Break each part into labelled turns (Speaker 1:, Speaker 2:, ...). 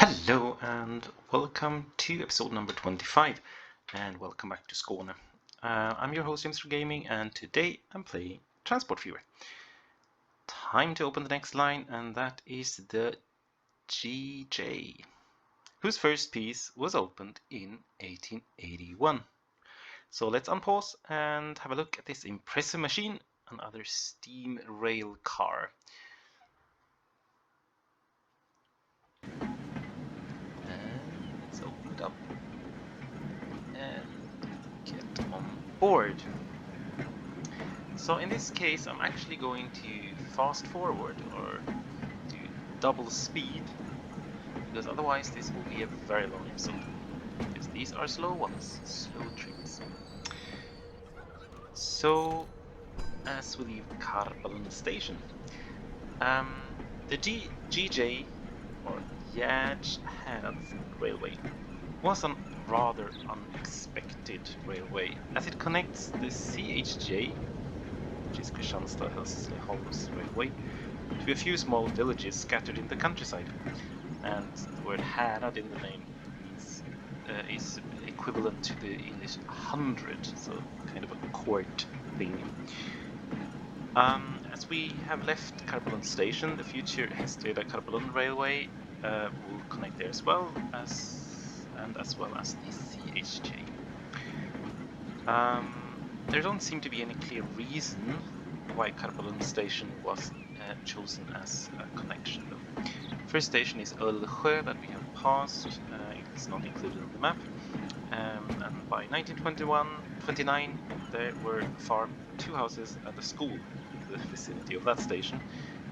Speaker 1: Hello and welcome to episode number 25 and welcome back to Skåne. I'm your host Mr. Gaming and today I'm playing Transport Viewer. Time to open the next line and that is the GJ, whose first piece was opened in 1881. So let's unpause and have a look at this impressive machine, another steam rail car. Let's open it up and get on board. So in this case I'm actually going to fast forward or do double speed, because otherwise this will be a very long episode, because these are slow ones, slow trips. So as we leave Karpalund station, the GJ or Gärds Härads Railway was a rather unexpected railway, as it connects the CHJ, which is Kristianstad-Hässleholms Railway, to a few small villages scattered in the countryside. And the word Härad in the name is equivalent to the English 100, so kind of a court thing. As we have left Karpalund station, the future Hästveda-Karpalund Railway will connect there as well as the CHJ. There don't seem to be any clear reason why Karpalund station was chosen as a connection though. First station is Ölsjö that we have passed. It's not included on the map. And by 1929 there were a farm, 2 houses and a school in the vicinity of that station.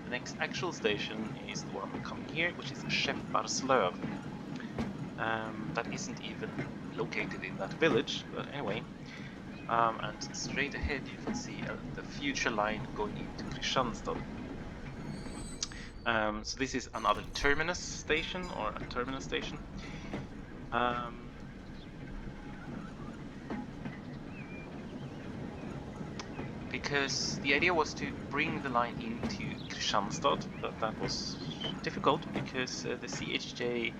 Speaker 1: The next actual station is the one coming here, which is Skepparslöv. That isn't even located in that village, but anyway. And straight ahead you can see the future line going into Kristianstad. So this is another terminus station, or a terminus station. Because the idea was to bring the line into Kristianstad, but that was difficult because the CHJ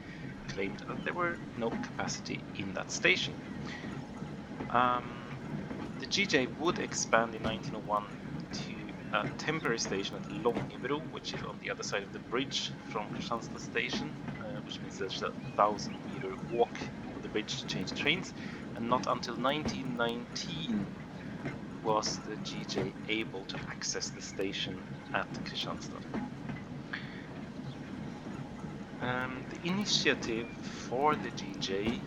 Speaker 1: claimed that there were no capacity in that station. The GJ would expand in 1901 to a temporary station at Långebro, which is on the other side of the bridge from Kristianstad station, which means there's a 1,000-meter walk over the bridge to change trains, and not until 1919 was the GJ able to access the station at Kristianstad. The initiative for the GJ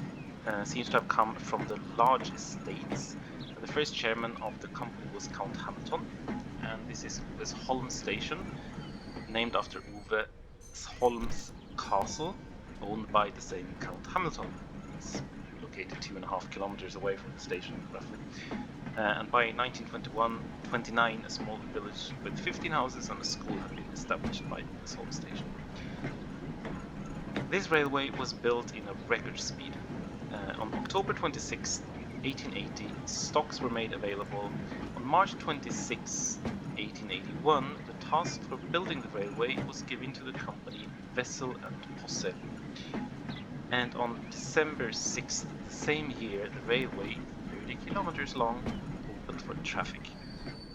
Speaker 1: seems to have come from the large estates. The first chairman of the company was Count Hamilton, and this is Ove's Holm station, named after Ove's Holm's castle, owned by the same Count Hamilton. It's located 2.5 kilometers away from the station, roughly. And by 1929, a small village with 15 houses and a school had been established by this Holm station. This railway was built in a record speed. On October 26, 1880, stocks were made available. On March 26, 1881, the task for building the railway was given to the company Wessel and Posse. And on December 6th, the same year, the railway, 30 kilometers long, opened for traffic.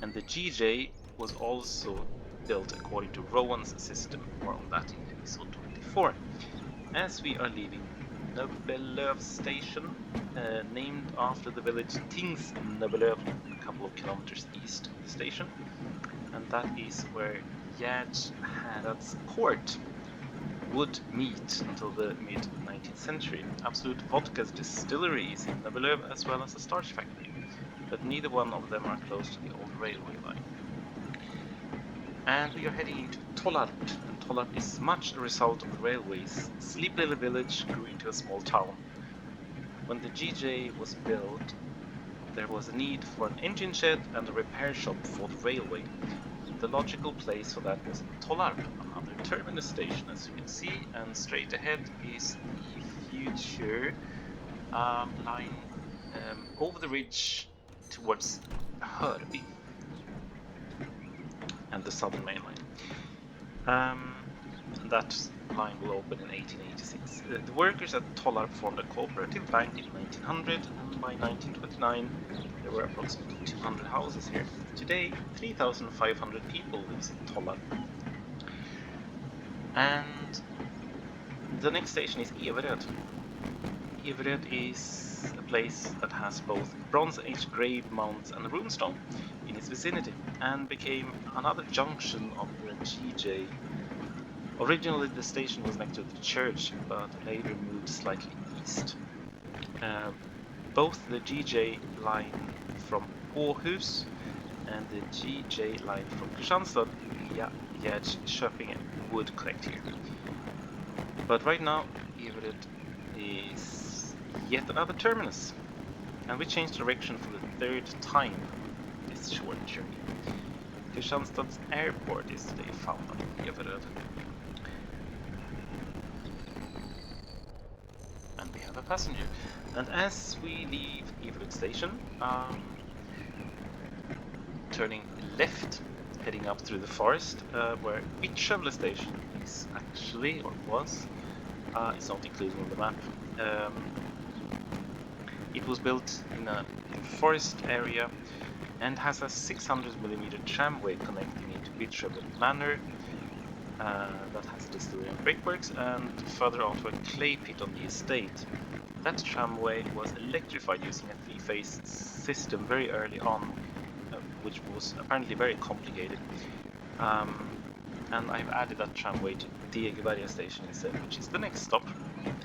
Speaker 1: And the GJ was also built according to Rowan's system, more on that in episode 24. As we are leaving Nöbbelöv station, named after the village Tingsnöbbelöv, a couple of kilometers east of the station, and that is where Gärds Härads court would meet until the mid-19th century. Absolute Vodka's distillery is in Nöbbelöv, as well as a starch factory, but neither one of them are close to the old railway line. And we are heading into Tollarp, and Tollarp is much a result of the railways. Sleepy little village grew into a small town. When the GJ was built, there was a need for an engine shed and a repair shop for the railway. The logical place for that was Tollarp, another terminus station, as you can see, and straight ahead is the future line over the ridge towards Hörby and the southern main line. that line will open in 1886. The workers at Tollarp formed a cooperative bank in 1900, and by 1929 there were approximately 200 houses here. Today, 3,500 people live in Tollarp. And the next station is Everöd. Everöd is a place that has both Bronze Age grave mounds and a runestone in its vicinity, and became another junction of the GJ. Originally the station was next to the church, but later moved slightly east. Both the GJ line from Åhus and the GJ line from Kristianstad via Gärds Härads would connect here. But right now Everöd is yet another terminus, and we changed direction for the third time this short journey. Kristianstad's airport is today found on Everöd. And we have a passenger. And as we leave Everöd station, turning left, heading up through the forest, where Vittskövle station is actually, or was, it's not included on the map. It was built in a forest area and has a 600mm tramway connecting it to Vittskövle Manor that has a distillery and brickworks, and further on to a clay pit on the estate. That tramway was electrified using a three-phase system very early on, which was apparently very complicated. And I've added that tramway to Degeberga station instead, which is the next stop,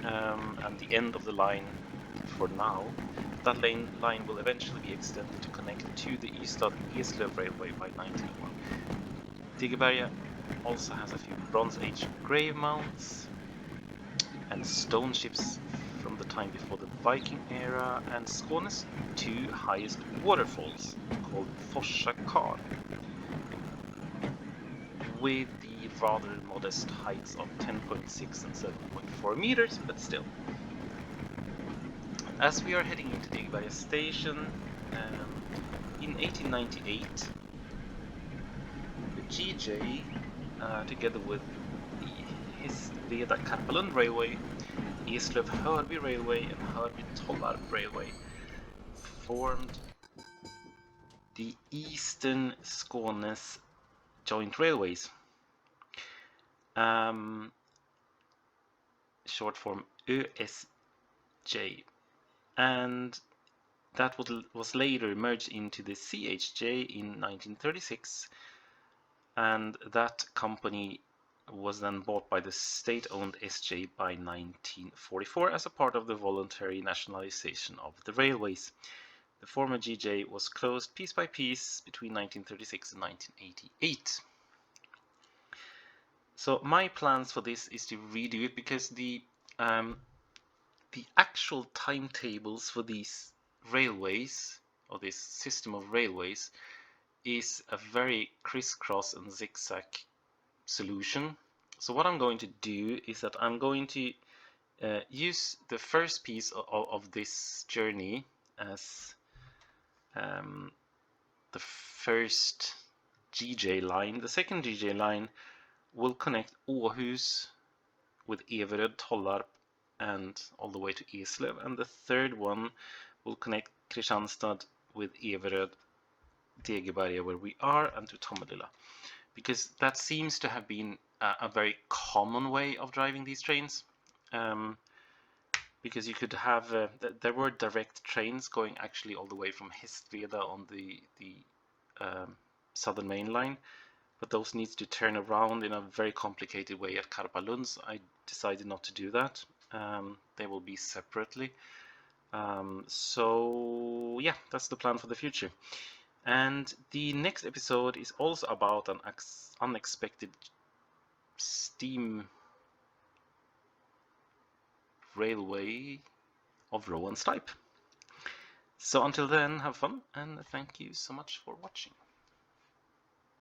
Speaker 1: and the end of the line for now. That line will eventually be extended to connect to the Ystad-Eslöv railway by 1901. Degeberga also has a few Bronze Age grave mounds and stone ships from the time before the Viking era, and Skåne's two highest waterfalls, called railcars, with the rather modest heights of 10.6 and 7.4 meters, but still. As we are heading into Degeberga station, in 1898, the GJ, together with the Hästveda-Karpalund railway, Eslöv-Hörby railway and Hörby-Tollarp railway, formed the Eastern Skåne's joint railways, short form ÖSJ, and that was later merged into the CHJ in 1936, and that company was then bought by the state-owned SJ by 1944 as a part of the voluntary nationalization of the railways. The former GJ was closed piece by piece between 1936 and 1988. So my plans for this is to redo it, because the actual timetables for these railways, or this system of railways, is a very crisscross and zigzag solution. So what I'm going to do is that I'm going to use the first piece of this journey as the first GJ line. The second GJ line will connect Åhus with Everöd, Tollarp, and all the way to Eslöv, and the third one will connect Kristianstad with Everöd, Degeberga, where we are, and to Tomelilla, because that seems to have been a very common way of driving these trains, because you could have there were direct trains going actually all the way from Hästveda on the southern main line, but those needs to turn around in a very complicated way at Karpalund. I decided not to do that. They will be separately. So yeah, that's the plan for the future. And the next episode is also about an unexpected steam railway of Rowan's type. So until then, have fun, and thank you so much for watching.